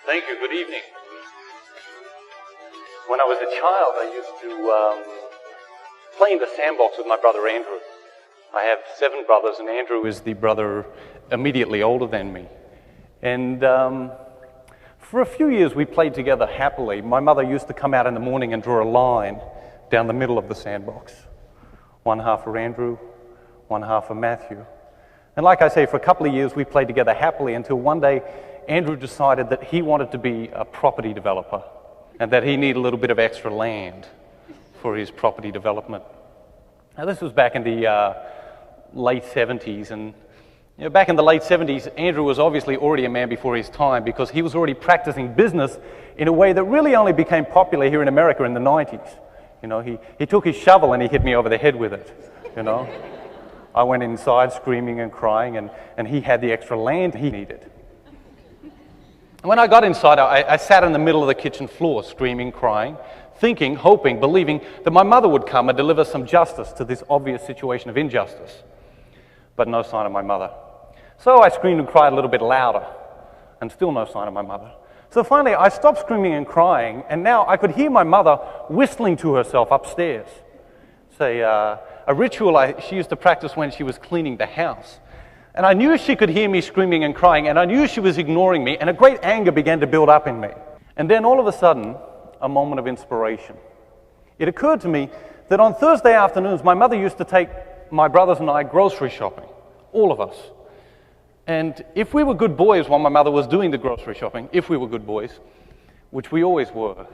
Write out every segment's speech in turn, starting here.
Thank you. Good evening. When I was a child, I used to play in the sandbox with my brother Andrew. I have 7 brothers, and Andrew is the brother immediately older than me. And for a few years, we played together happily. My mother used to come out in the morning and draw a line down the middle of the sandbox. One half for Andrew, one half for Matthew. And like I say, for a couple of years, we played together happily until one day, Andrew decided that he wanted to be a property developer and that he needed a little bit of extra land for his property development. Now, this was back in the late 70s, and back in the late 70s, Andrew was obviously already a man before his time because he was already practicing business in a way that really only became popular here in America in the 90s. He took his shovel and he hit me over the head with it, I went inside screaming and crying, and he had the extra land he needed. When I got inside, I sat in the middle of the kitchen floor, screaming, crying, thinking, hoping, believing that my mother would come and deliver some justice to this obvious situation of injustice. But no sign of my mother. So I screamed and cried a little bit louder, and still no sign of my mother. So finally, I stopped screaming and crying, and now I could hear my mother whistling to herself upstairs. Say, a ritual she used to practice when she was cleaning the house. And I knew she could hear me screaming and crying, and I knew she was ignoring me, and a great anger began to build up in me. And then all of a sudden, a moment of inspiration. It occurred to me that on Thursday afternoons, my mother used to take my brothers and I grocery shopping, all of us. And if we were good boys while my mother was doing the grocery shopping, if we were good boys, which we always were,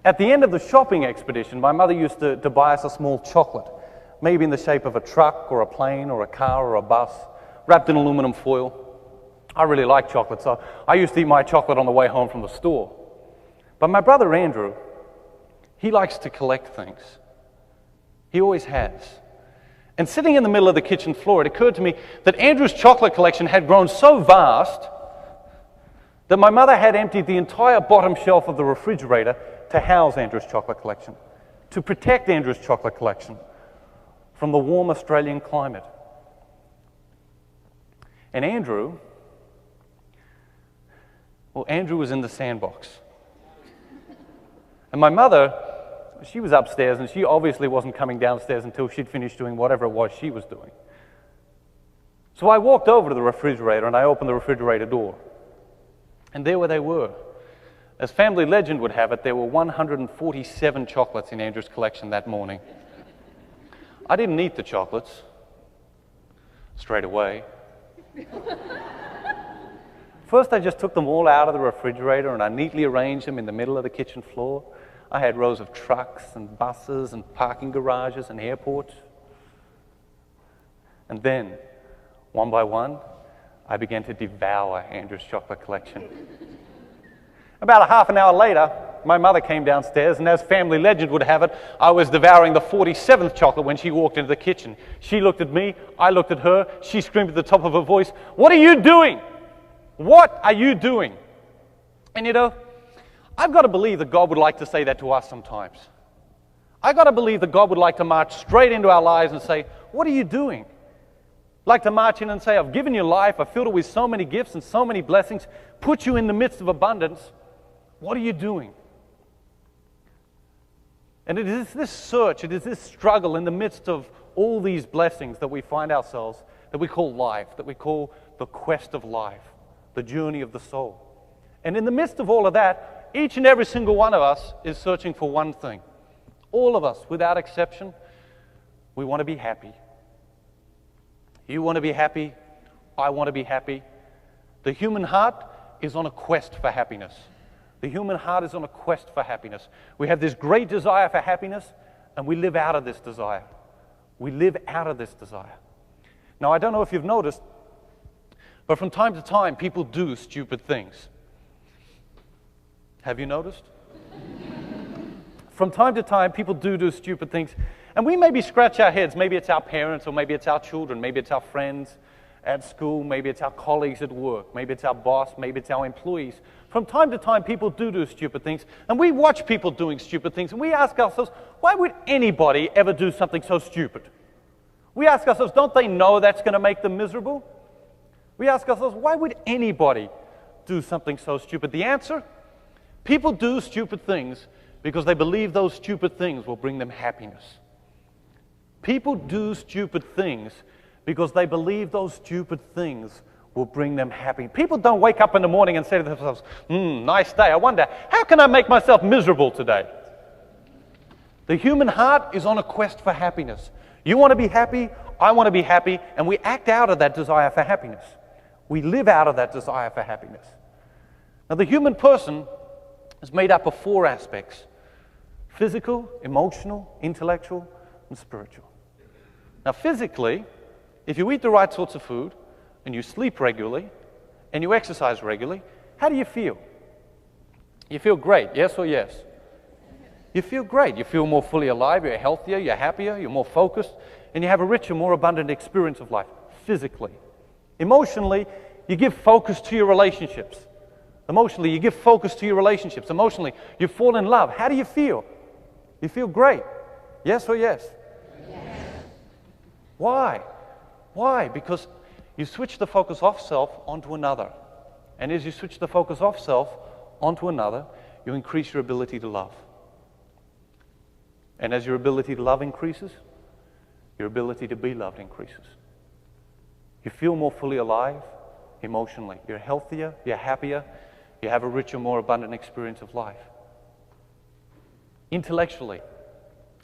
at the end of the shopping expedition, my mother used to buy us a small chocolate, maybe in the shape of a truck or a plane or a car or a bus, wrapped in aluminum foil. I really like chocolate, so I used to eat my chocolate on the way home from the store. But my brother Andrew, he likes to collect things. He always has. And sitting in the middle of the kitchen floor, it occurred to me that Andrew's chocolate collection had grown so vast that my mother had emptied the entire bottom shelf of the refrigerator to house Andrew's chocolate collection, to protect Andrew's chocolate collection from the warm Australian climate. And Andrew was in the sandbox. And my mother, she was upstairs, and she obviously wasn't coming downstairs until she'd finished doing whatever it was she was doing. So I walked over to the refrigerator, and I opened the refrigerator door. And there they were. As family legend would have it, there were 147 chocolates in Andrew's collection that morning. I didn't eat the chocolates straight away. First, I just took them all out of the refrigerator and I neatly arranged them in the middle of the kitchen floor. I had rows of trucks and buses and parking garages and airports. And then, one by one, I began to devour Andrew's chocolate collection. About a half an hour later, my mother came downstairs, and as family legend would have it, I was devouring the 47th chocolate when she walked into the kitchen. She looked at me, I looked at her, she screamed at the top of her voice, "What are you doing? What are you doing?" And I've got to believe that God would like to say that to us sometimes. I've got to believe that God would like to march straight into our lives and say, "What are you doing?" Like to march in and say, "I've given you life, I've filled it with so many gifts and so many blessings, put you in the midst of abundance. What are you doing?" And it is this search, it is this struggle in the midst of all these blessings that we find ourselves, that we call life, that we call the quest of life, the journey of the soul. And in the midst of all of that, each and every single one of us is searching for one thing. All of us, without exception, we want to be happy. You want to be happy, I want to be happy. The human heart is on a quest for happiness. The human heart is on a quest for happiness. We have this great desire for happiness, and we live out of this desire. We live out of this desire. Now, I don't know if you've noticed, but from time to time, people do stupid things. Have you noticed? From time to time, people do stupid things, and we maybe scratch our heads. Maybe it's our parents, or maybe it's our children, maybe it's our friends at school, maybe it's our colleagues at work, maybe it's our boss, maybe it's our employees. From time to time, people do stupid things, and we watch people doing stupid things, and we ask ourselves, why would anybody ever do something so stupid? We ask ourselves, don't they know that's going to make them miserable? We ask ourselves, why would anybody do something so stupid? The answer? People do stupid things because they believe those stupid things will bring them happiness. People do stupid things because they believe those stupid things will bring them happiness. People don't wake up in the morning and say to themselves, nice day. I wonder, how can I make myself miserable today? The human heart is on a quest for happiness. You want to be happy, I want to be happy, and we act out of that desire for happiness. We live out of that desire for happiness. Now, the human person is made up of 4 aspects: physical, emotional, intellectual, and spiritual. Now, physically, if you eat the right sorts of food, and you sleep regularly, and you exercise regularly, how do you feel? You feel great, yes or yes? You feel great. You feel more fully alive, you're healthier, you're happier, you're more focused, and you have a richer, more abundant experience of life, physically. Emotionally, you give focus to your relationships. Emotionally, you give focus to your relationships. Emotionally, you fall in love. How do you feel? You feel great. Yes or yes? Yes. Why? Why? Because you switch the focus off self onto another. And as you switch the focus off self onto another, you increase your ability to love. And as your ability to love increases, your ability to be loved increases. You feel more fully alive emotionally. You're healthier, you're happier, you have a richer, more abundant experience of life. Intellectually,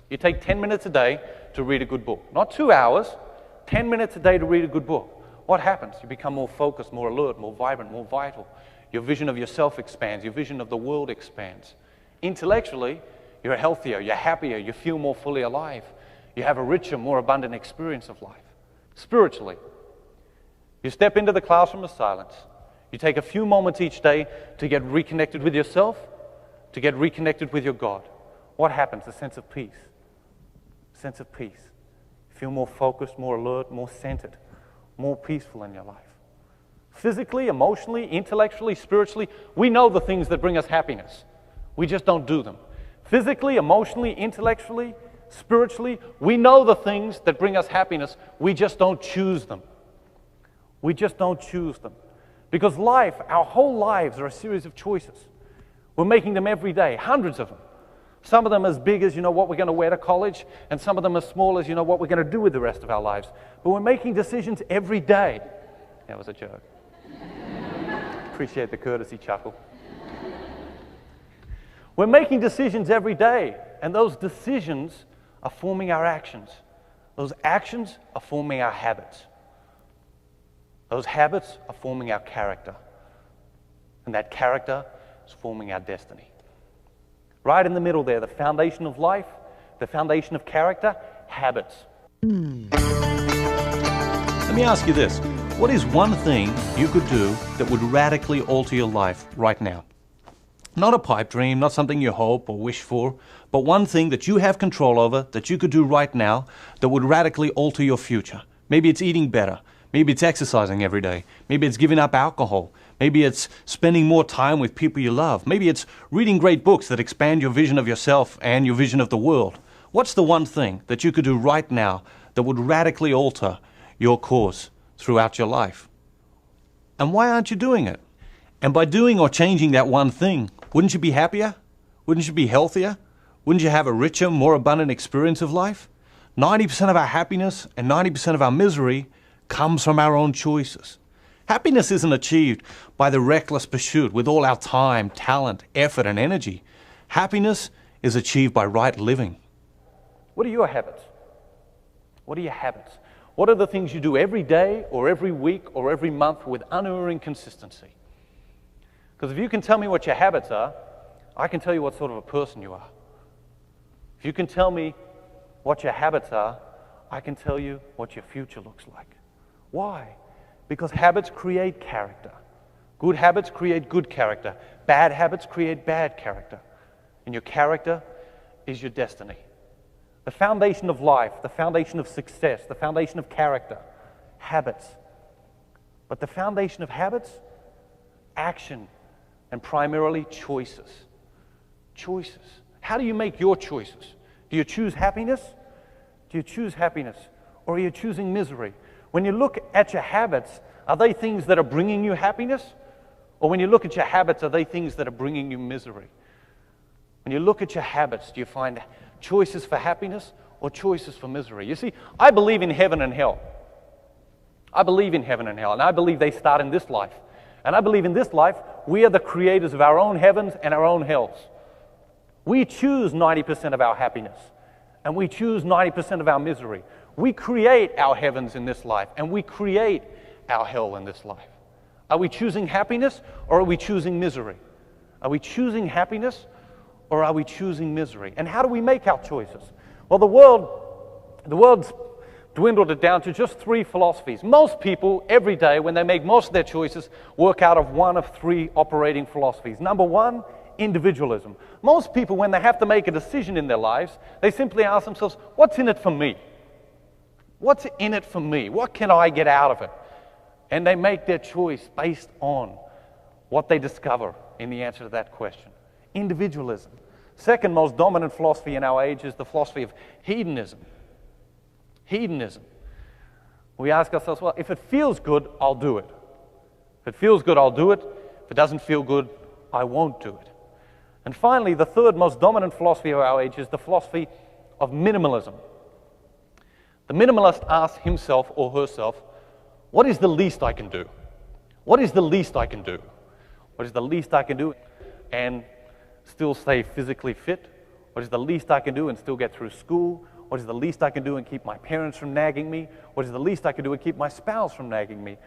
you take 10 minutes a day to read a good book. Not 2 hours, 10 minutes a day to read a good book. What happens? You become more focused, more alert, more vibrant, more vital. Your vision of yourself expands. Your vision of the world expands. Intellectually, you're healthier, you're happier, you feel more fully alive. You have a richer, more abundant experience of life. Spiritually, you step into the classroom of silence. You take a few moments each day to get reconnected with yourself, to get reconnected with your God. What happens? A sense of peace. A sense of peace. You feel more focused, more alert, more centered, more peaceful in your life. Physically, emotionally, intellectually, spiritually, we know the things that bring us happiness. We just don't do them. Physically, emotionally, intellectually, spiritually, we know the things that bring us happiness. We just don't choose them. We just don't choose them. Because life, our whole lives are a series of choices. We're making them every day, hundreds of them. Some of them as big as, what we're going to wear to college, and some of them as small as, what we're going to do with the rest of our lives. But we're making decisions every day. That was a joke. Appreciate the courtesy chuckle. We're making decisions every day, and those decisions are forming our actions. Those actions are forming our habits. Those habits are forming our character. And that character is forming our destiny. Right in the middle there, the foundation of life, the foundation of character, habits. Let me ask you this. What is one thing you could do that would radically alter your life right now? Not a pipe dream, not something you hope or wish for, but one thing that you have control over that you could do right now that would radically alter your future. Maybe it's eating better. Maybe it's exercising every day. Maybe it's giving up alcohol. Maybe it's spending more time with people you love. Maybe it's reading great books that expand your vision of yourself and your vision of the world. What's the one thing that you could do right now that would radically alter your course throughout your life? And why aren't you doing it? And by doing or changing that one thing, wouldn't you be happier? Wouldn't you be healthier? Wouldn't you have a richer, more abundant experience of life? 90% of our happiness and 90% of our misery comes from our own choices. Happiness isn't achieved by the reckless pursuit with all our time, talent, effort, and energy. Happiness is achieved by right living. What are your habits? What are your habits? What are the things you do every day or every week or every month with unerring consistency? Because if you can tell me what your habits are, I can tell you what sort of a person you are. If you can tell me what your habits are, I can tell you what your future looks like. Why? Because habits create character. Good habits create good character. Bad habits create bad character. And your character is your destiny. The foundation of life, the foundation of success, the foundation of character, habits. But the foundation of habits, action, and primarily choices. Choices. How do you make your choices? Do you choose happiness? Do you choose happiness? Or are you choosing misery? When you look at your habits, Are they things that are bringing you happiness? Or when you look at your habits, are they things that are bringing you misery? When you look at your habits, do you find choices for happiness or choices for misery? You see, I believe in heaven and hell. I believe in heaven and hell, and I believe they start in this life. And I believe in this life, we are the creators of our own heavens and our own hells. We choose 90% of our happiness, and we choose 90% of our misery. We create our heavens in this life, and we create our hell in this life. Are we choosing happiness, or are we choosing misery? Are we choosing happiness, or are we choosing misery? And how do we make our choices? Well, the world's dwindled it down to just 3 philosophies. Most people, every day, when they make most of their choices, work out of one of 3 operating philosophies. Number 1, individualism. Most people, when they have to make a decision in their lives, they simply ask themselves, what's in it for me? What's in it for me? What can I get out of it? And they make their choice based on what they discover in the answer to that question. Individualism. Second most dominant philosophy in our age is the philosophy of hedonism. Hedonism. We ask ourselves, well, if it feels good, I'll do it. If it feels good, I'll do it. If it doesn't feel good, I won't do it. And finally, the third most dominant philosophy of our age is the philosophy of minimalism. The minimalist asks himself or herself, what is the least I can do? What is the least I can do? What is the least I can do and still stay physically fit? What is the least I can do and still get through school? What is the least I can do and keep my parents from nagging me? What is the least I can do and keep my spouse from nagging me?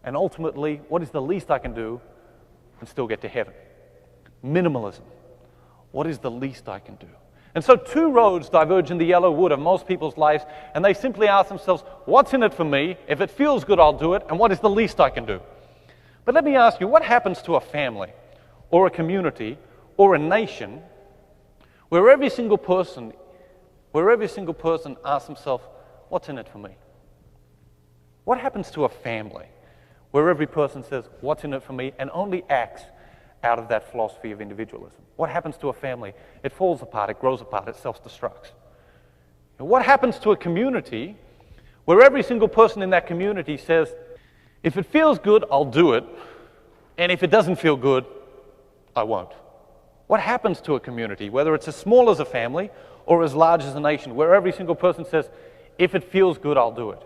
And ultimately, what is the least I can do and still get to heaven? Minimalism. What is the least I can do? And so 2 roads diverge in the yellow wood of most people's lives, and they simply ask themselves, what's in it for me? If it feels good, I'll do it. And what is the least I can do? But let me ask you, what happens to a family or a community or a nation where every single person asks himself, what's in it for me? What happens to a family where every person says, what's in it for me, and only acts out of that philosophy of individualism? What happens to a family? It falls apart, it grows apart, it self-destructs. And what happens to a community where every single person in that community says, if it feels good, I'll do it, and if it doesn't feel good, I won't? What happens to a community, whether it's as small as a family or as large as a nation, where every single person says, if it feels good, I'll do it?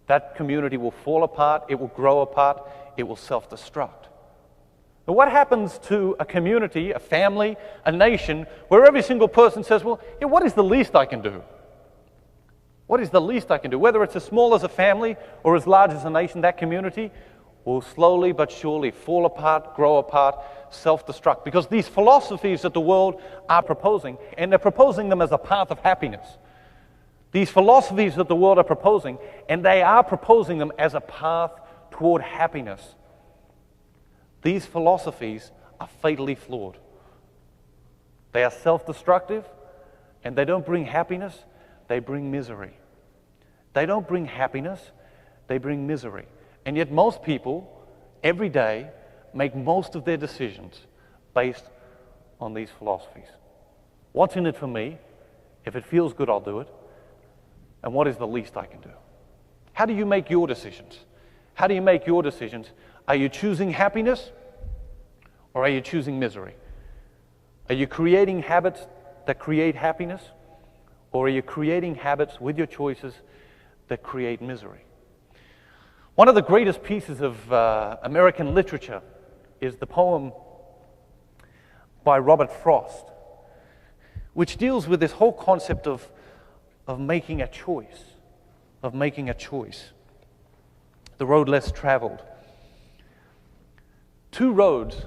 That community will fall apart, it will grow apart, it will self-destruct. But what happens to a community, a family, a nation, where every single person says, well, yeah, what is the least I can do? What is the least I can do? Whether it's as small as a family or as large as a nation, that community will slowly but surely fall apart, grow apart, self-destruct. Because these philosophies that the world are proposing, and they're proposing them as a path of happiness. These philosophies that the world are proposing, and they are proposing them as a path toward happiness. These philosophies are fatally flawed. They are self-destructive, and they don't bring happiness, they bring misery. They don't bring happiness, they bring misery. And yet most people, every day, make most of their decisions based on these philosophies. What's in it for me? If it feels good, I'll do it. And what is the least I can do? How do you make your decisions? How do you make your decisions? Are you choosing happiness, or are you choosing misery? Are you creating habits that create happiness, or are you creating habits with your choices that create misery? One of the greatest pieces of American literature is the poem by Robert Frost, which deals with this whole concept of making a choice, The road less traveled. 2 roads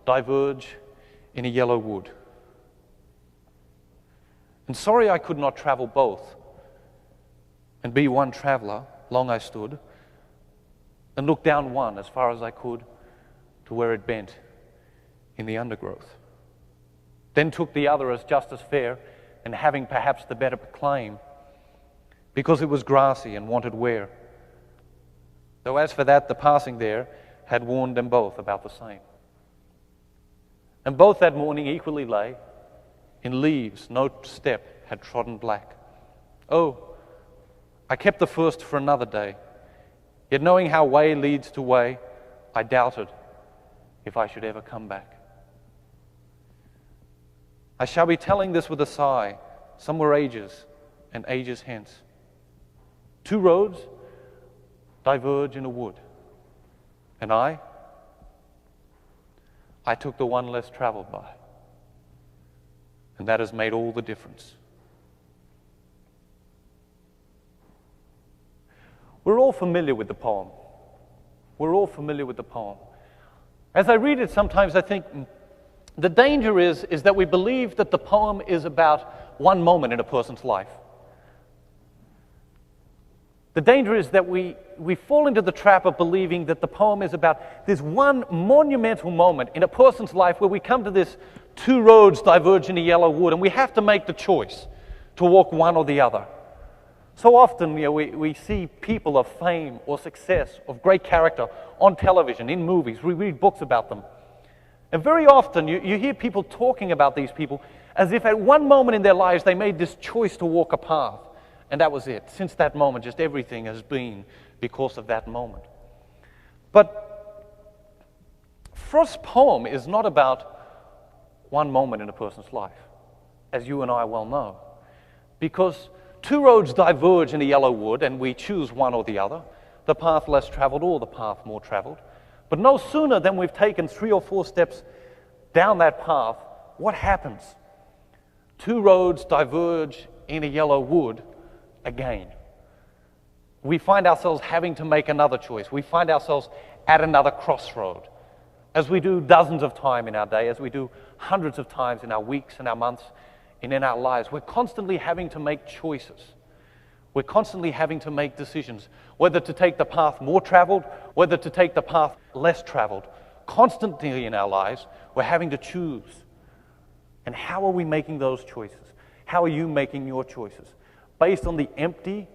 diverge in a yellow wood. And sorry I could not travel both, and be one traveler, long I stood, and looked down one as far as I could to where it bent in the undergrowth. Then took the other as just as fair, and having perhaps the better claim, because it was grassy and wanted wear. Though as for that, the passing there had warned them both about the same. And both that morning equally lay, in leaves no step had trodden black. Oh, I kept the first for another day, Yet knowing how way leads to way, I doubted if I should ever come back. I shall be telling this with a sigh. Some were ages and ages hence. Two roads diverge in a wood, and I took the one less traveled by, and that has made all the difference. We're all familiar with the poem. We're all familiar with the poem. As I read it, sometimes I think the danger is that we believe that the poem is about one moment in a person's life. The danger is that we fall into the trap of believing that the poem is about this one monumental moment in a person's life where we come to this two roads diverge in a yellow wood, and we have to make the choice to walk one or the other. So often, we see people of fame or success, of great character on television, in movies. We read books about them. And very often, you hear people talking about these people as if at one moment in their lives they made this choice to walk a path. And that was it. Since that moment, just everything has been because of that moment. But Frost's poem is not about one moment in a person's life, as you and I well know. Because two roads diverge in a yellow wood, and we choose one or the other, the path less traveled or the path more traveled. But no sooner than we've taken 3 or 4 steps down that path, what happens? Two roads diverge in a yellow wood again. We find ourselves having to make another choice. We find ourselves at another crossroad, as we do dozens of times in our day, as we do hundreds of times in our weeks and our months and in our lives. We're constantly having to make choices. We're constantly having to make decisions, whether to take the path more traveled, whether to take the path less traveled. Constantly in our lives, we're having to choose. And how are we making those choices? How are you making your choices? Based on the empty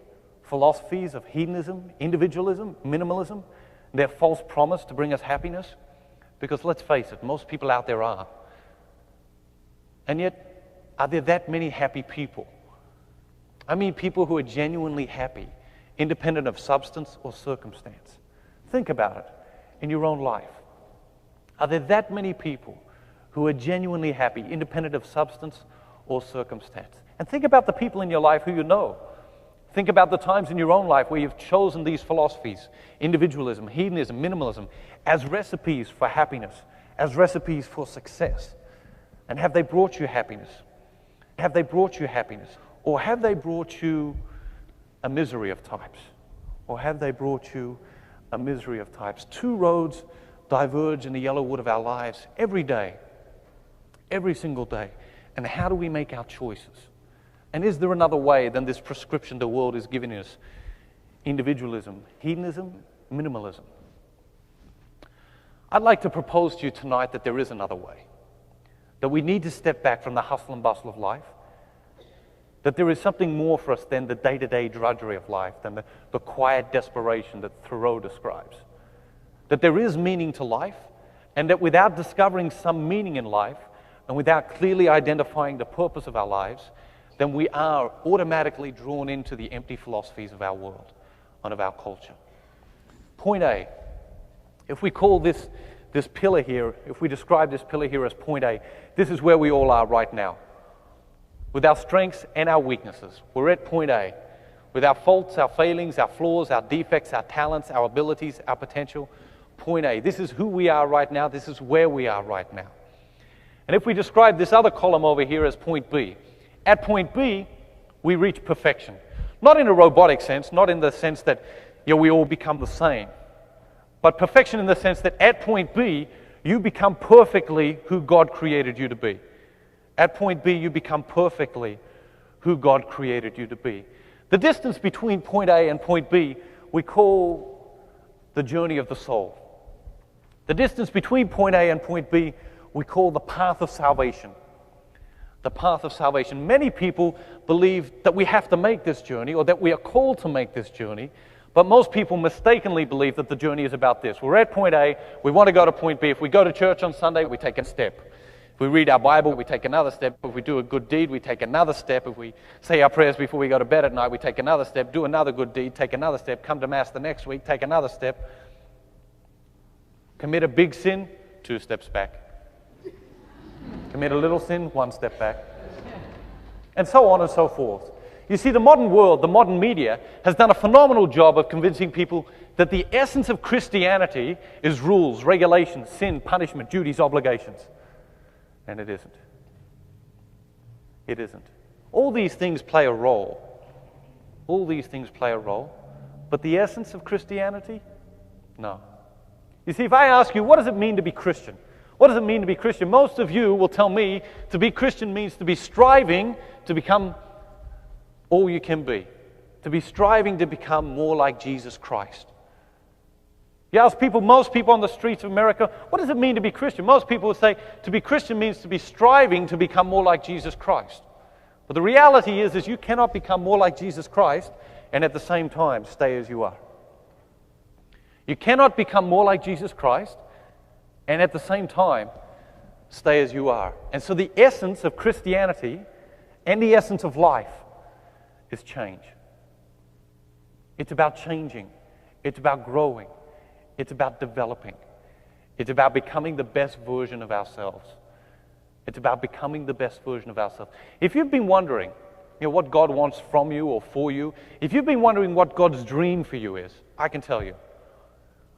philosophies of hedonism, individualism, minimalism, their false promise to bring us happiness? Because let's face it, most people out there are. And yet, are there that many happy people? I mean people who are genuinely happy, independent of substance or circumstance. Think about it in your own life. Are there that many people who are genuinely happy, independent of substance or circumstance? And think about the people in your life who you know. Think about the times in your own life where you've chosen these philosophies, individualism, hedonism, minimalism, as recipes for happiness, as recipes for success. And have they brought you happiness? Have they brought you happiness? Or have they brought you a misery of types? Or have they brought you a misery of types? Two roads diverge in the yellow wood of our lives every day, every single day. And how do we make our choices? And is there another way than this prescription the world is giving us? Individualism, hedonism, minimalism. I'd like to propose to you tonight that there is another way. That we need to step back from the hustle and bustle of life. That there is something more for us than the day-to-day drudgery of life, than the quiet desperation that Thoreau describes. That there is meaning to life, and that without discovering some meaning in life, and without clearly identifying the purpose of our lives, then we are automatically drawn into the empty philosophies of our world and of our culture. Point A, if we call this pillar here, if we describe this pillar here as point A, this is where we all are right now. With our strengths and our weaknesses, we're at point A. With our faults, our failings, our flaws, our defects, our talents, our abilities, our potential, point A. This is who we are right now. This is where we are right now. And if we describe this other column over here as point B, at point B, we reach perfection. Not in a robotic sense, not in the sense that we all become the same, but perfection in the sense that at point B, you become perfectly who God created you to be. At point B, you become perfectly who God created you to be. The distance between point A and point B, we call the journey of the soul. The distance between point A and point B, we call the path of salvation. The path of salvation. Many people believe that we have to make this journey, or that we are called to make this journey, but most people mistakenly believe that the journey is about this. We're at point A, we want to go to point B. If we go to church on Sunday, we take a step. If we read our Bible, we take another step. If we do a good deed, we take another step. If we say our prayers before we go to bed at night, we take another step. Do another good deed, take another step. Come to Mass the next week, take another step. Commit a big sin, 2 steps back. Commit a little sin, 1 step back. And so on and so forth. You see, the modern world, the modern media, has done a phenomenal job of convincing people that the essence of Christianity is rules, regulations, sin, punishment, duties, obligations. And it isn't. It isn't. All these things play a role. All these things play a role. But the essence of Christianity? No. You see, if I ask you, what does it mean to be Christian? What does it mean to be Christian? Most of you will tell me to be Christian means to be striving to become all you can be. To be striving to become more like Jesus Christ. You ask people, most people on the streets of America, what does it mean to be Christian? Most people would say to be Christian means to be striving to become more like Jesus Christ. But the reality is you cannot become more like Jesus Christ and at the same time stay as you are. You cannot become more like Jesus Christ and at the same time stay as you are. And so the essence of Christianity and the essence of life is change. It's about changing. It's about growing. It's about developing. It's about becoming the best version of ourselves. It's about becoming the best version of ourselves. If you've been wondering, what God wants from you or for you, if you've been wondering what God's dream for you is, I can tell you.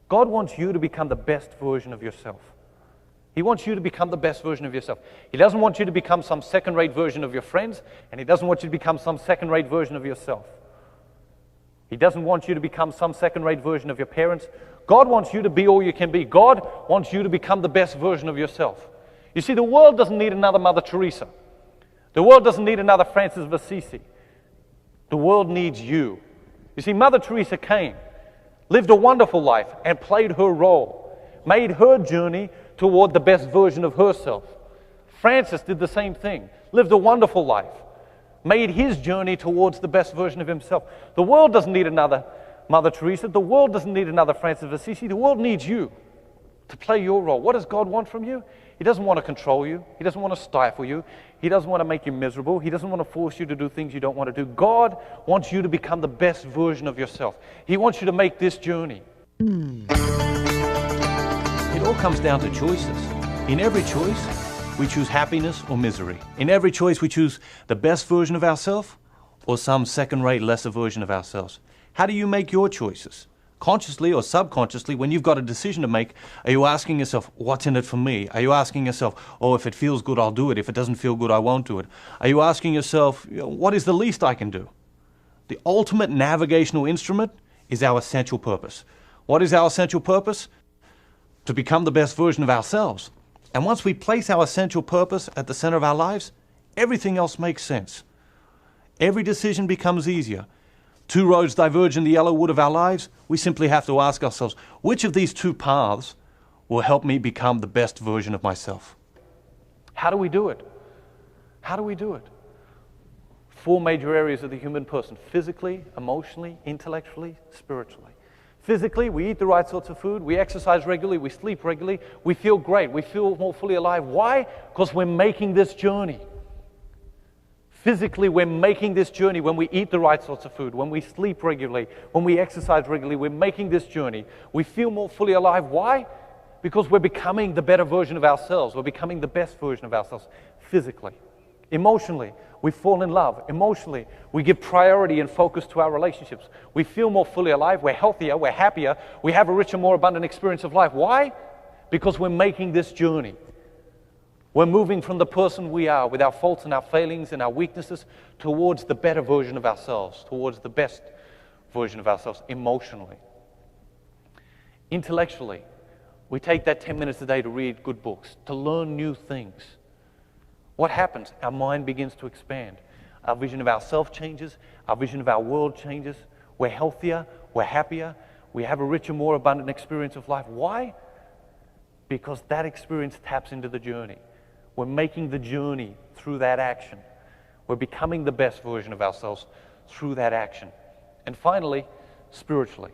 God wants you to become the best version of yourself. He wants you to become the best version of yourself. He doesn't want you to become some second-rate version of your friends, and He doesn't want you to become some second-rate version of yourself. He doesn't want you to become some second-rate version of your parents. God wants you to be all you can be. God wants you to become the best version of yourself. You see, the world doesn't need another Mother Teresa. The world doesn't need another Francis of Assisi. The world needs you. You see, Mother Teresa came, lived a wonderful life, and played her role, made her journey toward the best version of herself. Francis did the same thing, lived a wonderful life, made his journey towards the best version of himself. The world doesn't need another Mother Teresa. The world doesn't need another Francis of Assisi. The world needs you to play your role. What does God want from you? He doesn't want to control you. He doesn't want to stifle you. He doesn't want to make you miserable. He doesn't want to force you to do things you don't want to do. God wants you to become the best version of yourself. He wants you to make this journey. It all comes down to choices. In every choice, we choose happiness or misery. In every choice, we choose the best version of ourselves or some second-rate, lesser version of ourselves. How do you make your choices? Consciously or subconsciously, when you've got a decision to make, are you asking yourself, what's in it for me? Are you asking yourself, oh, if it feels good, I'll do it. If it doesn't feel good, I won't do it. Are you asking yourself, what is the least I can do? The ultimate navigational instrument is our essential purpose. What is our essential purpose? To become the best version of ourselves. And once we place our essential purpose at the center of our lives, everything else makes sense. Every decision becomes easier. 2 roads diverge in the yellow wood of our lives. We simply have to ask ourselves, which of these 2 paths will help me become the best version of myself? How do we do it? How do we do it? 4 major areas of the human person: physically, emotionally, intellectually, spiritually. Physically, we eat the right sorts of food, we exercise regularly, we sleep regularly, we feel great, we feel more fully alive. Why? Because we're making this journey. Physically, we're making this journey when we eat the right sorts of food, when we sleep regularly, when we exercise regularly. We're making this journey. We feel more fully alive. Why? Because we're becoming the better version of ourselves. We're becoming the best version of ourselves physically. Emotionally, we fall in love. Emotionally, we give priority and focus to our relationships. We feel more fully alive. We're healthier. We're happier. We have a richer, more abundant experience of life. Why? Because we're making this journey. We're moving from the person we are with our faults and our failings and our weaknesses towards the better version of ourselves, towards the best version of ourselves emotionally. Intellectually, we take that 10 minutes a day to read good books, to learn new things. What happens? Our mind begins to expand. Our vision of ourselves changes. Our vision of our world changes. We're healthier. We're happier. We have a richer, more abundant experience of life. Why? Because that experience taps into the journey. We're making the journey through that action. We're becoming the best version of ourselves through that action. And finally, spiritually.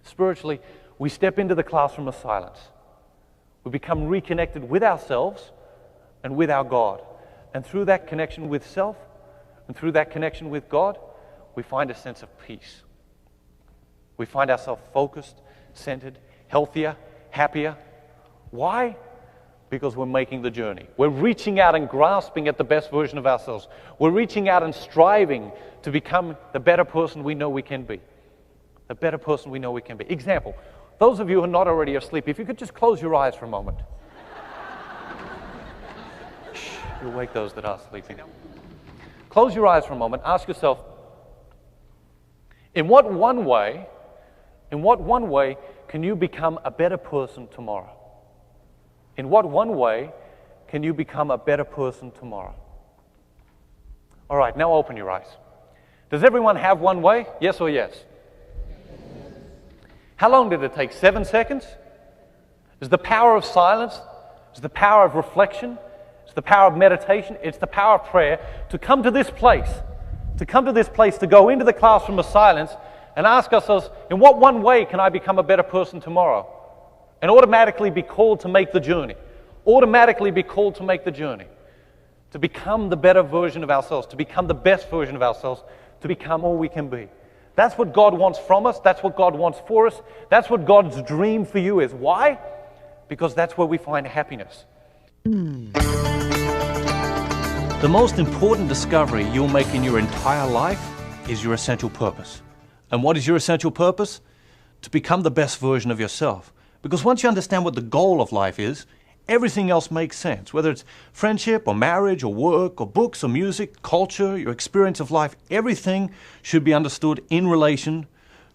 Spiritually, we step into the classroom of silence. We become reconnected with ourselves and with our God. And through that connection with self and through that connection with God, we find a sense of peace. We find ourselves focused, centered, healthier, happier. Why? Because we're making the journey. We're reaching out and grasping at the best version of ourselves. We're reaching out and striving to become the better person we know we can be. The better person we know we can be. Example, those of you who are not already asleep, if you could just close your eyes for a moment. Shh, you'll wake those that are sleeping. Close your eyes for a moment. Ask yourself, in what one way can you become a better person tomorrow? In what one way can you become a better person tomorrow? All right, now open your eyes. Does everyone have one way? Yes or yes? How long did it take? 7 seconds? It's the power of silence. It's the power of reflection. It's the power of meditation. It's the power of prayer to come to this place. To go into the classroom of silence and ask ourselves, in what one way can I become a better person tomorrow? And automatically be called to make the journey. Automatically be called to make the journey. To become the better version of ourselves. To become the best version of ourselves. To become all we can be. That's what God wants from us. That's what God wants for us. That's what God's dream for you is. Why? Because that's where we find happiness. The most important discovery you'll make in your entire life is your essential purpose. And what is your essential purpose? To become the best version of yourself. Because once you understand what the goal of life is, everything else makes sense. Whether it's friendship or marriage or work or books or music, culture, your experience of life, everything should be understood in relation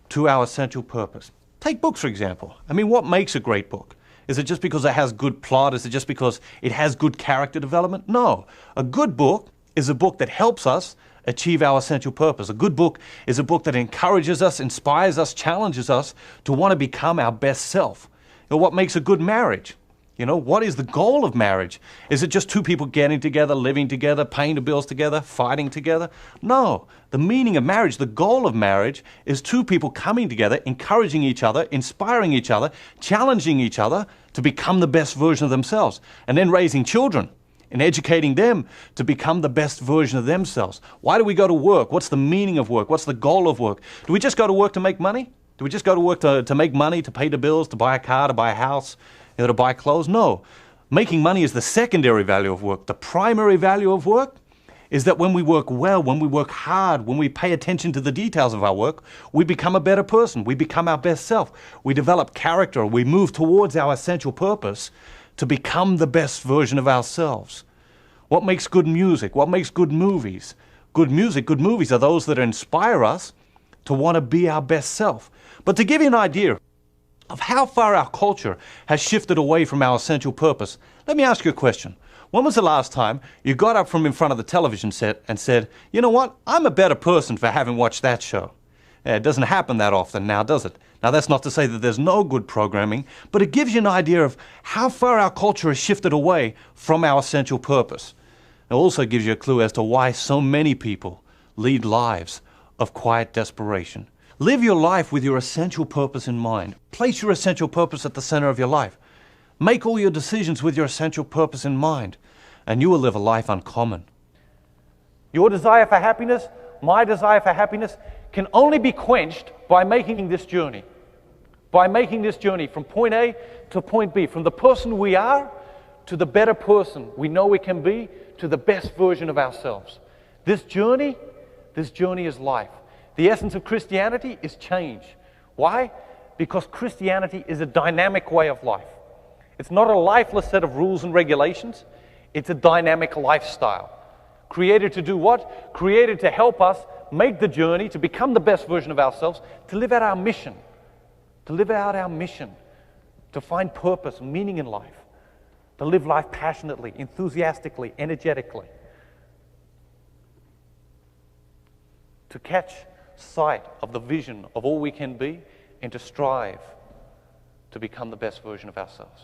to our essential purpose. Take books, for example. I mean, what makes a great book? Is it just because it has good plot? Is it just because it has good character development? No. A good book is a book that helps us achieve our essential purpose. A good book is a book that encourages us, inspires us, challenges us to want to become our best self. You know, what makes a good marriage? You know, what is the goal of marriage? Is it just two people getting together, living together, paying the bills together, fighting together? No. The meaning of marriage, the goal of marriage is two people coming together, encouraging each other, inspiring each other, challenging each other to become the best version of themselves, and then raising children and educating them to become the best version of themselves. Why do we go to work? What's the meaning of work? What's the goal of work? Do we just go to work to make money? Do we just go to work to make money, to pay the bills, to buy a car, to buy a house, you know, to buy clothes? No. Making money is the secondary value of work. The primary value of work is that when we work well, when we work hard, when we pay attention to the details of our work, we become a better person. We become our best self. We develop character. We move towards our essential purpose to become the best version of ourselves. What makes good music? What makes good movies? Good music, good movies are those that inspire us to want to be our best self. But to give you an idea of how far our culture has shifted away from our essential purpose, let me ask you a question. When was the last time you got up from in front of the television set and said, you know what, I'm a better person for having watched that show? It doesn't happen that often now, does it? Now, that's not to say that there's no good programming, but it gives you an idea of how far our culture has shifted away from our essential purpose. It also gives you a clue as to why so many people lead lives of quiet desperation. Live your life with your essential purpose in mind. Place your essential purpose at the center of your life. Make all your decisions with your essential purpose in mind, and you will live a life uncommon. Your desire for happiness, my desire for happiness, can only be quenched by making this journey. By making this journey from point A to point B, from the person we are to the better person we know we can be, to the best version of ourselves. This journey is life. The essence of Christianity is change. Why? Because Christianity is a dynamic way of life. It's not a lifeless set of rules and regulations. It's a dynamic lifestyle. Created to do what? Created to help us make the journey to become the best version of ourselves, to live out our mission. To live out our mission. To find purpose and meaning in life. To live life passionately, enthusiastically, energetically. To catch sight of the vision of all we can be and to strive to become the best version of ourselves.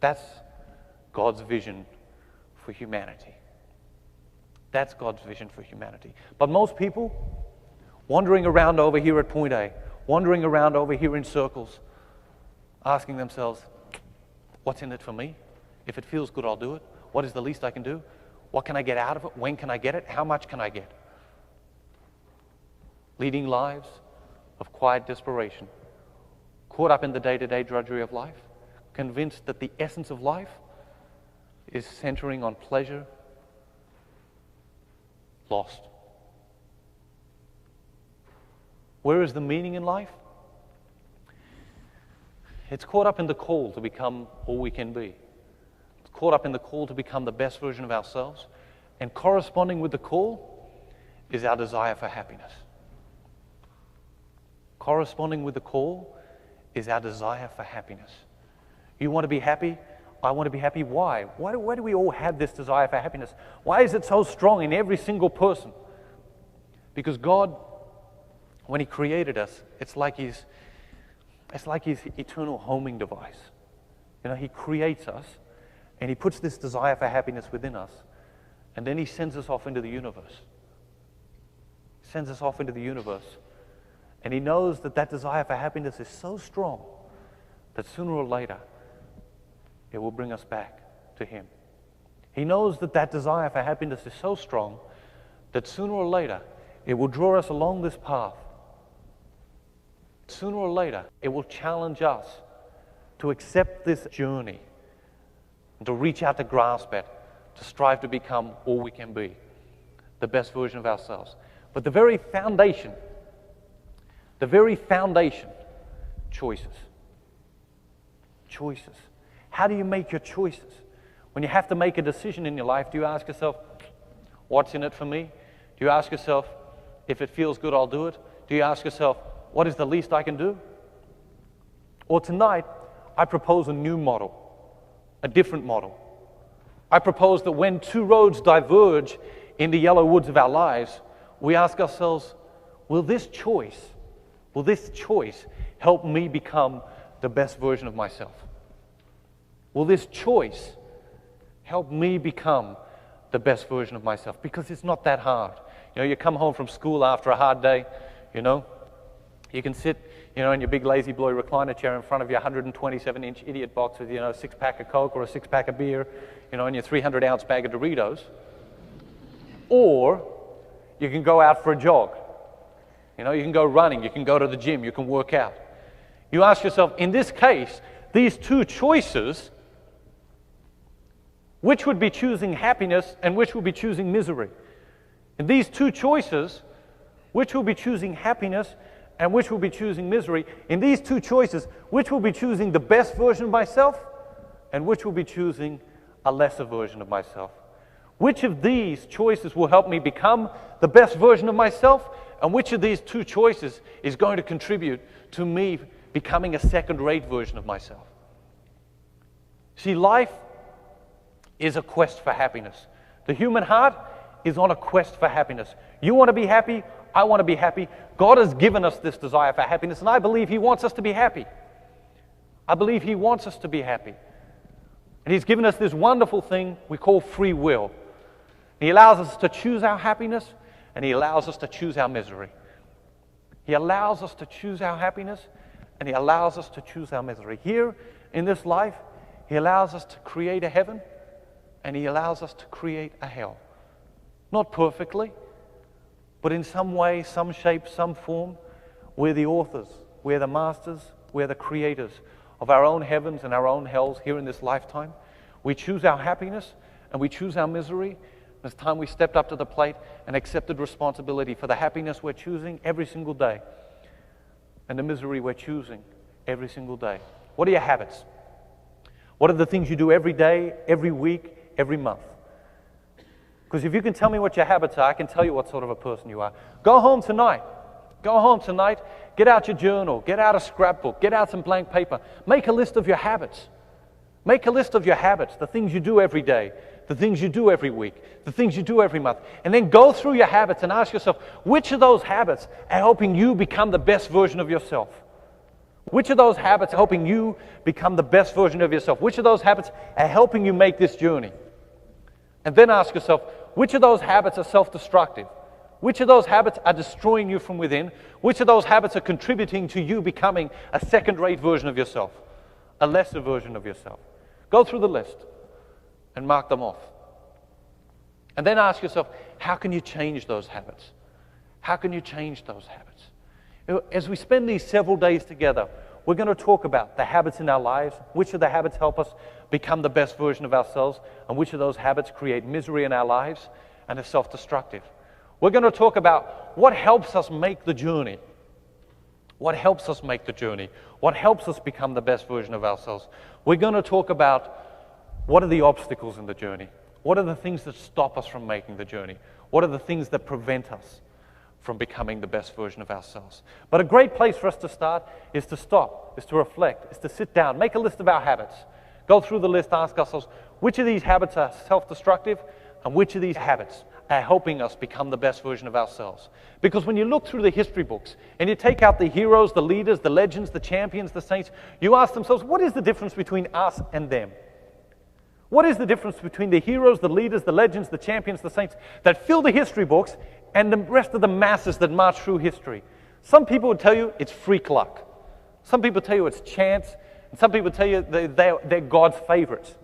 That's God's vision for humanity. That's God's vision for humanity. But most people wandering around over here at point A, wandering around over here in circles, asking themselves, what's in it for me? If it feels good, I'll do it. What is the least I can do? What can I get out of it? When can I get it? How much can I get? Leading lives of quiet desperation, caught up in the day-to-day drudgery of life, convinced that the essence of life is centering on pleasure, lost. Where is the meaning in life? It's caught up in the call to become all we can be. It's caught up in the call to become the best version of ourselves. And corresponding with the call is our desire for happiness. Corresponding with the call is our desire for happiness. You want to be happy? I want to be happy. Why? Why do we all have this desire for happiness? Why is it so strong in every single person? Because God, when He created us, it's like His eternal homing device. You know, He creates us, and He puts this desire for happiness within us, and then He sends us off into the universe. He sends us off into the universe, and He knows that that desire for happiness is so strong that sooner or later it will bring us back to Him. He knows that that desire for happiness is so strong that sooner or later it will draw us along this path. Sooner or later, it will challenge us to accept this journey and to reach out to grasp it, to strive to become all we can be, the best version of ourselves. But the very foundation, choices. Choices. How do you make your choices? When you have to make a decision in your life, do you ask yourself, what's in it for me? Do you ask yourself, if it feels good, I'll do it? Do you ask yourself, what is the least I can do? Or tonight, I propose a new model, a different model. I propose that when two roads diverge in the yellow woods of our lives, we ask ourselves, will this choice help me become the best version of myself? Will this choice help me become the best version of myself? Because it's not that hard. You know, you come home from school after a hard day, you know, you can sit, you know, in your big lazy boy recliner chair in front of your 127-inch idiot box with, you know, a six-pack of Coke or a six-pack of beer, you know, and your 300-ounce bag of Doritos. Or you can go out for a jog. You know, you can go running, you can go to the gym, you can work out. You ask yourself, in this case, these two choices, which would be choosing happiness and which would be choosing misery? In these two choices, which will be choosing happiness and which will be choosing misery? In these two choices, which will be choosing the best version of myself and which will be choosing a lesser version of myself? Which of these choices will help me become the best version of myself, and which of these two choices is going to contribute to me becoming a second-rate version of myself? See, life is a quest for happiness. The human heart is on a quest for happiness. You want to be happy? I want to be happy. God has given us this desire for happiness, and I believe He wants us to be happy. I believe He wants us to be happy. And He's given us this wonderful thing we call free will. He allows us to choose our happiness, and He allows us to choose our misery. He allows us to choose our happiness, and He allows us to choose our misery. Here in this life, He allows us to create a heaven, and He allows us to create a hell. Not perfectly, but in some way, some shape, some form, we're the authors, we're the masters, we're the creators of our own heavens and our own hells here in this lifetime. We choose our happiness and we choose our misery. It's time we stepped up to the plate and accepted responsibility for the happiness we're choosing every single day and the misery we're choosing every single day. What are your habits? What are the things you do every day, every week, every month? Because if you can tell me what your habits are, I can tell you what sort of a person you are. Go home tonight. Go home tonight. Get out your journal. Get out a scrapbook. Get out some blank paper. Make a list of your habits. Make a list of your habits, the things you do every day, the things you do every week, the things you do every month. And then go through your habits and ask yourself, which of those habits are helping you become the best version of yourself? Which of those habits are helping you become the best version of yourself? Which of those habits are helping you make this journey? And then ask yourself, which of those habits are self-destructive? Which of those habits are destroying you from within? Which of those habits are contributing to you becoming a second-rate version of yourself, a lesser version of yourself? Go through the list. and mark them off. And then ask yourself, how can you change those habits? How can you change those habits? As we spend these several days together, we're going to talk about the habits in our lives, which of the habits help us become the best version of ourselves, and which of those habits create misery in our lives and are self-destructive. We're going to talk about what helps us make the journey. What helps us make the journey? What helps us become the best version of ourselves? We're going to talk about what are the obstacles in the journey? What are the things that stop us from making the journey? What are the things that prevent us from becoming the best version of ourselves? But a great place for us to start is to stop, is to reflect, is to sit down, make a list of our habits. Go through the list, ask ourselves, which of these habits are self-destructive and which of these habits are helping us become the best version of ourselves? Because when you look through the history books and you take out the heroes, the leaders, the legends, the champions, the saints, you ask themselves, what is the difference between us and them? What is the difference between the heroes, the leaders, the legends, the champions, the saints that fill the history books and the rest of the masses that march through history? Some people would tell you it's freak luck. Some people tell you it's chance. And some people tell you they're God's favorites.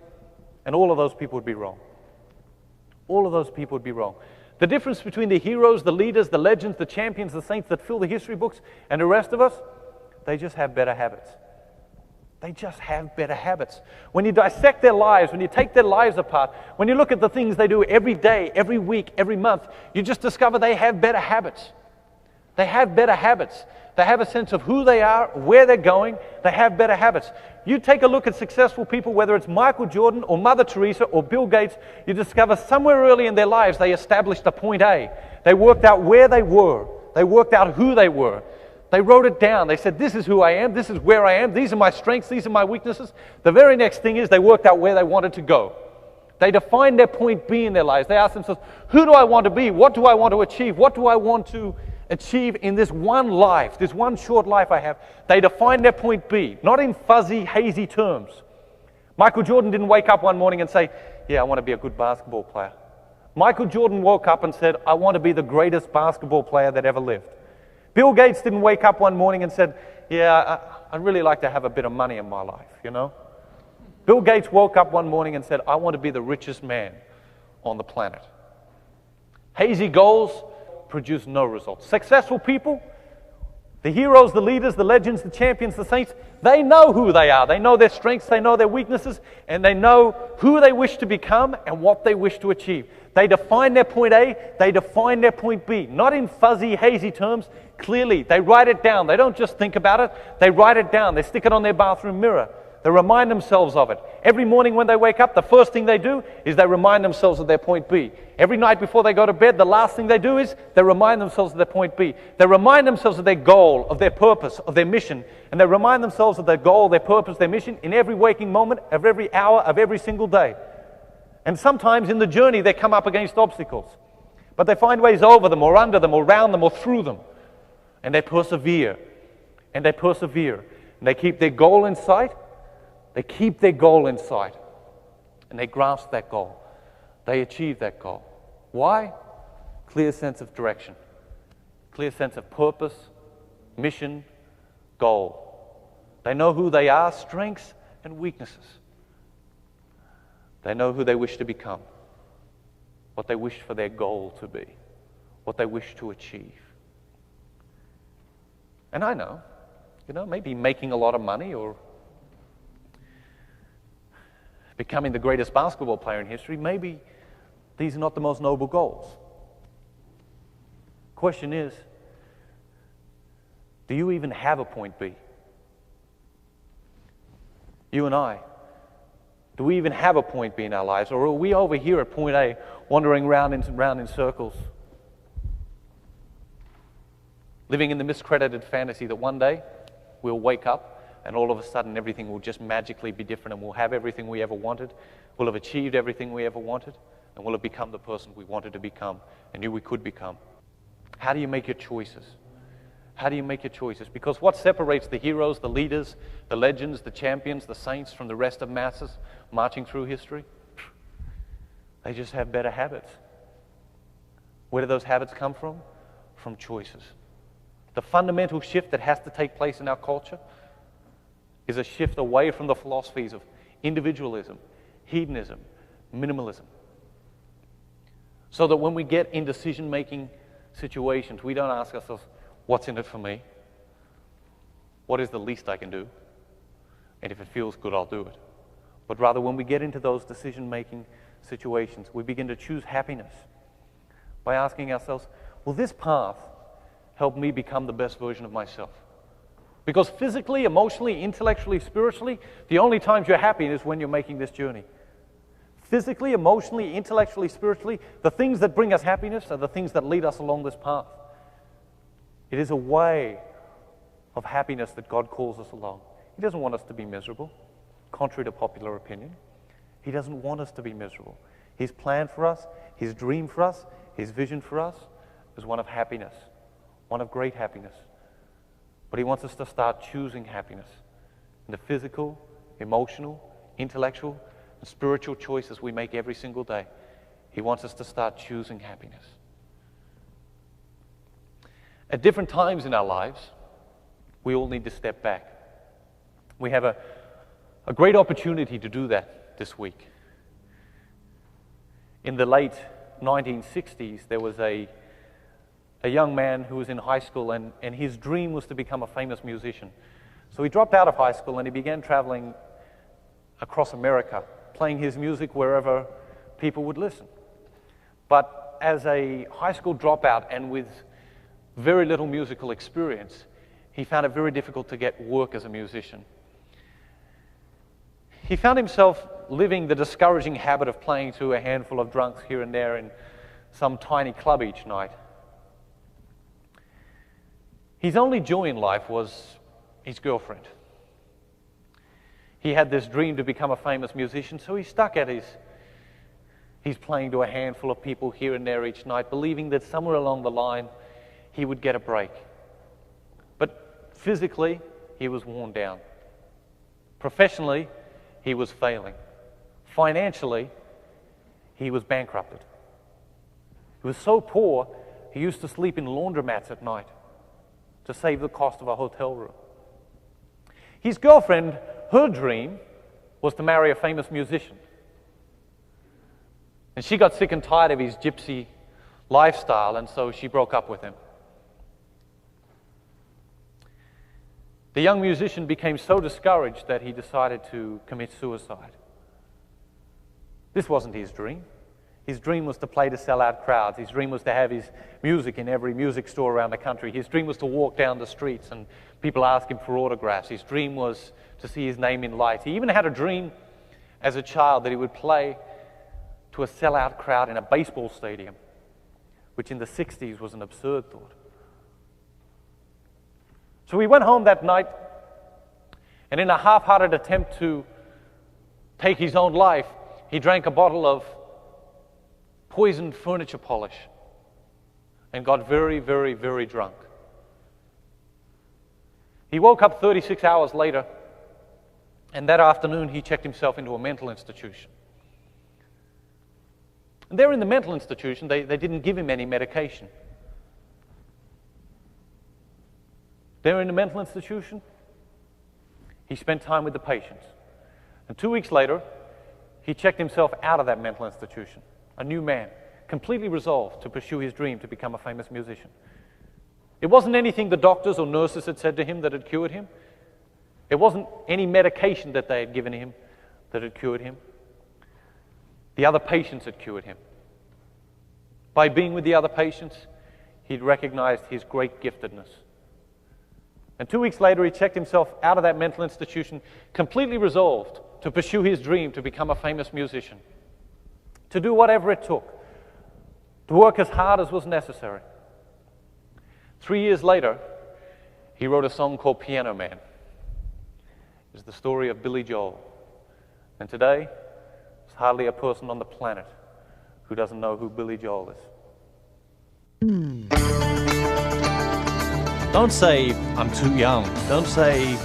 And all of those people would be wrong. All of those people would be wrong. The difference between the heroes, the leaders, the legends, the champions, the saints that fill the history books and the rest of us, they just have better habits. They just have better habits. When you dissect their lives, when you take their lives apart, when you look at the things they do every day, every week, every month, you just discover they have better habits. They have better habits. They have a sense of who they are, where they're going. They have better habits. You take a look at successful people, whether it's Michael Jordan or Mother Teresa or Bill Gates, you discover somewhere early in their lives they established a point A. They worked out where they were. They worked out who they were. They wrote it down. They said, this is who I am. This is where I am. These are my strengths. These are my weaknesses. The very next thing is they worked out where they wanted to go. They defined their point B in their lives. They asked themselves, who do I want to be? What do I want to achieve? What do I want to achieve in this one life, this one short life I have? They defined their point B, not in fuzzy, hazy terms. Michael Jordan didn't wake up one morning and say, yeah, I want to be a good basketball player. Michael Jordan woke up and said, I want to be the greatest basketball player that ever lived. Bill Gates didn't wake up one morning and said, yeah, I'd really like to have a bit of money in my life, you know? Bill Gates woke up one morning and said, I want to be the richest man on the planet. Hazy goals produce no results. Successful people, the heroes, the leaders, the legends, the champions, the saints, they know who they are. They know their strengths, they know their weaknesses, and they know who they wish to become and what they wish to achieve. They define their point A, they define their point B, not in fuzzy, hazy terms. Clearly, they write it down. They don't just think about it, they write it down. They stick it on their bathroom mirror. They remind themselves of it. Every morning when they wake up, the first thing they do is they remind themselves of their point B. Every night before they go to bed, the last thing they do is they remind themselves of their point B. They remind themselves of their goal, of their purpose, of their mission. And they remind themselves of their goal, their purpose, their mission in every waking moment of every hour of every single day. And sometimes in the journey, they come up against obstacles. But they find ways over them or under them or around them or through them. And they persevere. And they persevere. And they keep their goal in sight. They keep their goal in sight. And they grasp that goal. They achieve that goal. Why? Clear sense of direction. Clear sense of purpose, mission, goal. They know who they are, strengths and weaknesses. They know who they wish to become, what they wish for their goal to be, what they wish to achieve. And I know, maybe making a lot of money or becoming the greatest basketball player in history, maybe these are not the most noble goals. Question is, do you even have a point B? You and I, do we even have a point B in our lives? Or are we over here at point A, wandering round in circles, living in the miscredited fantasy that one day we'll wake up and all of a sudden everything will just magically be different and we'll have everything we ever wanted, we'll have achieved everything we ever wanted, and we'll have become the person we wanted to become and knew we could become? How do you make your choices? How do you make your choices? Because what separates the heroes, the leaders, the legends, the champions, the saints from the rest of masses marching through history? They just have better habits. Where do those habits come from? From choices. The fundamental shift that has to take place in our culture is a shift away from the philosophies of individualism, hedonism, minimalism. So that when we get in decision-making situations, we don't ask ourselves, what's in it for me? What is the least I can do? And if it feels good, I'll do it. But rather, when we get into those decision-making situations, we begin to choose happiness by asking ourselves, will this path help me become the best version of myself? Because physically, emotionally, intellectually, spiritually, the only times you're happy is when you're making this journey. Physically, emotionally, intellectually, spiritually, the things that bring us happiness are the things that lead us along this path. It is a way of happiness that God calls us along. He doesn't want us to be miserable, contrary to popular opinion. He doesn't want us to be miserable. His plan for us, His dream for us, His vision for us is one of happiness, one of great happiness. But He wants us to start choosing happiness in the physical, emotional, intellectual, and spiritual choices we make every single day. He wants us to start choosing happiness. At different times in our lives, we all need to step back. We have a great opportunity to do that this week. In the late 1960s, there was a young man who was in high school, and his dream was to become a famous musician. So he dropped out of high school and he began traveling across America, playing his music wherever people would listen. But as a high school dropout and with very little musical experience, he found it very difficult to get work as a musician. He found himself living the discouraging habit of playing to a handful of drunks here and there in some tiny club each night. His only joy in life was his girlfriend. He had this dream to become a famous musician, so he stuck at his playing to a handful of people here and there each night, believing that somewhere along the line he would get a break. But physically, he was worn down. Professionally, he was failing. Financially, he was bankrupted. He was so poor, he used to sleep in laundromats at night to save the cost of a hotel room. His girlfriend, her dream was to marry a famous musician. And she got sick and tired of his gypsy lifestyle, and so she broke up with him. The young musician became so discouraged that he decided to commit suicide. This wasn't his dream. His dream was to play to sell-out crowds. His dream was to have his music in every music store around the country. His dream was to walk down the streets and people ask him for autographs. His dream was to see his name in lights. He even had a dream as a child that he would play to a sell-out crowd in a baseball stadium, which in the 60s was an absurd thought. So he went home that night, and in a half-hearted attempt to take his own life, he drank a bottle of poisoned furniture polish and got very, very, very drunk. He woke up 36 hours later, and that afternoon he checked himself into a mental institution. And there in the mental institution, they didn't give him any medication. There in the mental institution, he spent time with the patients. And 2 weeks later, he checked himself out of that mental institution, a new man, completely resolved to pursue his dream to become a famous musician. It wasn't anything the doctors or nurses had said to him that had cured him. It wasn't any medication that they had given him that had cured him. The other patients had cured him. By being with the other patients, he'd recognized his great giftedness. And 2 weeks later, he checked himself out of that mental institution, completely resolved to pursue his dream to become a famous musician, to do whatever it took, to work as hard as was necessary. 3 years later, he wrote a song called Piano Man. It's the story of Billy Joel. And today, there's hardly a person on the planet who doesn't know who Billy Joel is. Don't say, I'm too young. Don't say,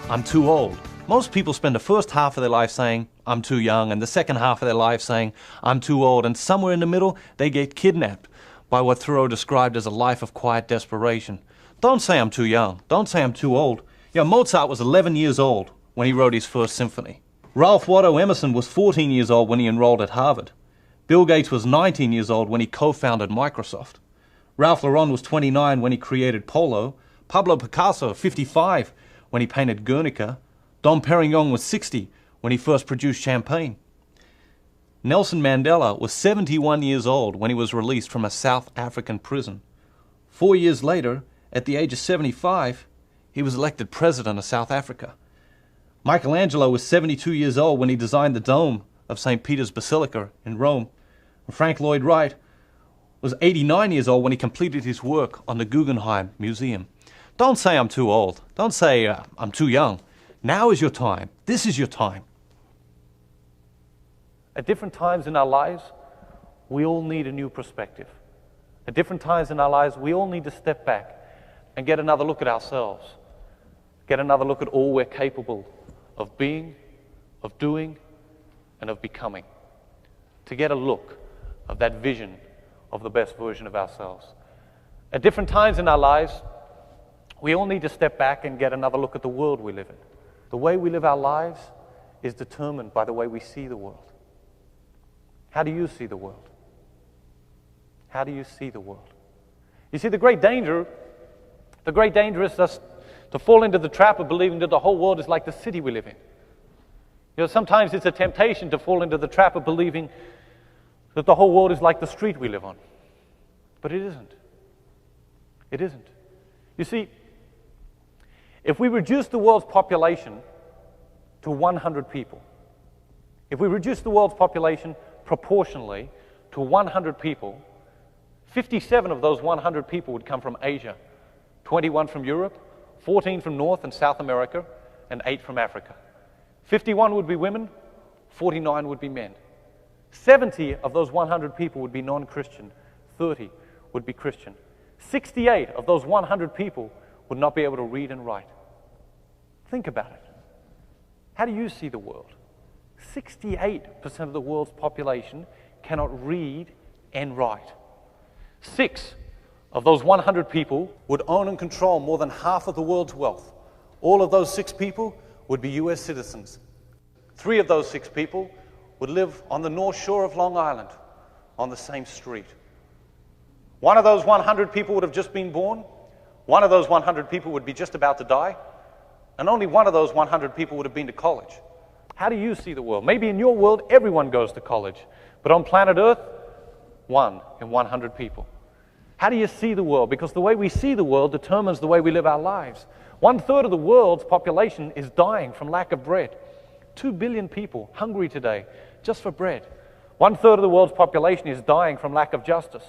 I'm too old. Most people spend the first half of their life saying, I'm too young, and the second half of their life saying, I'm too old, and somewhere in the middle, they get kidnapped by what Thoreau described as a life of quiet desperation. Don't say I'm too young. Don't say I'm too old. Mozart was 11 years old when he wrote his first symphony. Ralph Waldo Emerson was 14 years old when he enrolled at Harvard. Bill Gates was 19 years old when he co-founded Microsoft. Ralph Lauren was 29 when he created Polo. Pablo Picasso, 55, when he painted Guernica. Dom Perignon was 60 when he first produced champagne. Nelson Mandela was 71 years old when he was released from a South African prison. 4 years later, at the age of 75, he was elected president of South Africa. Michelangelo was 72 years old when he designed the dome of St. Peter's Basilica in Rome. And Frank Lloyd Wright was 89 years old when he completed his work on the Guggenheim Museum. Don't say I'm too old. Don't say I'm too young. Now is your time. This is your time. At different times in our lives, we all need a new perspective. At different times in our lives, we all need to step back and get another look at ourselves. Get another look at all we're capable of being, of doing, and of becoming. To get a look of that vision of the best version of ourselves. At different times in our lives, we all need to step back and get another look at the world we live in. The way we live our lives is determined by the way we see the world. How do you see the world? How do you see the world? You see, the great danger is us to fall into the trap of believing that the whole world is like the city we live in. You know, sometimes it's a temptation to fall into the trap of believing that the whole world is like the street we live on. But it isn't. It isn't. You see, if we reduce the world's population to 100 people, if we reduce the world's population proportionally to 100 people, 57 of those 100 people would come from Asia, 21 from Europe, 14 from North and South America, and 8 from Africa. 51 would be women, 49 would be men. 70 of those 100 people would be non-Christian, 30 would be Christian. 68 of those 100 people would not be able to read and write. Think about it. How do you see the world? 68% of the world's population cannot read and write. 6 of those 100 people would own and control more than half of the world's wealth. All of those 6 people would be US citizens. 3 of those 6 people would live on the North Shore of Long Island on the same street. 1 of those 100 people would have just been born. 1 of those 100 people would be just about to die. And only 1 of those 100 people would have been to college. How do you see the world? Maybe in your world, everyone goes to college. But on planet Earth, 1 in 100 people. How do you see the world? Because the way we see the world determines the way we live our lives. 1/3 of the world's population is dying from lack of bread. 2 billion people hungry today just for bread. 1/3 of the world's population is dying from lack of justice.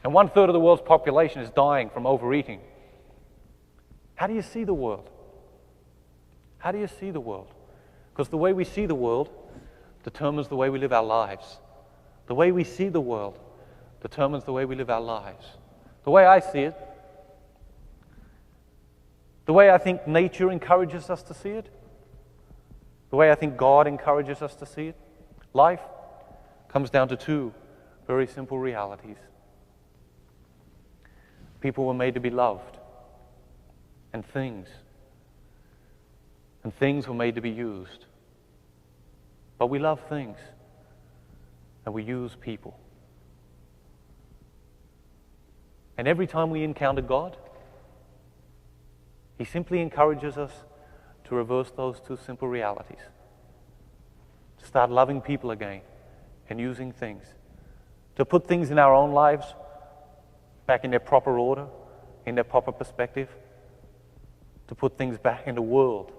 And 1/3 of the world's population is dying from overeating. How do you see the world? How do you see the world? Because the way we see the world determines the way we live our lives. The way we see the world determines the way we live our lives. The way I see it, the way I think nature encourages us to see it, the way I think God encourages us to see it, life comes down to 2 very simple realities. People were made to be loved, and things were made to be used. But we love things, and we use people. And every time we encounter God, He simply encourages us to reverse those 2 simple realities. To start loving people again and using things. To put things in our own lives back in their proper order, in their proper perspective. To put things back in the world,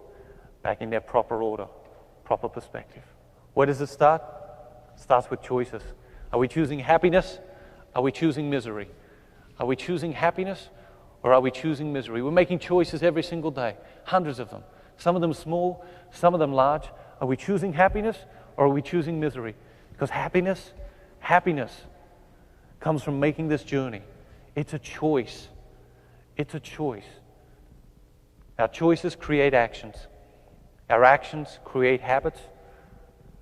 back in their proper order, proper perspective. Where does it start? It starts with choices. Are we choosing happiness? Are we choosing misery? Are we choosing happiness or are we choosing misery? We're making choices every single day, hundreds of them. Some of them small, some of them large. Are we choosing happiness or are we choosing misery? Because happiness comes from making this journey. It's a choice. It's a choice. Our choices create actions. Our actions create habits.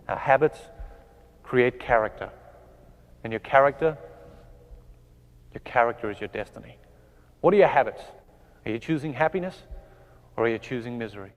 Our habits create character. And your character is your destiny. What are your habits? Are you choosing happiness or are you choosing misery?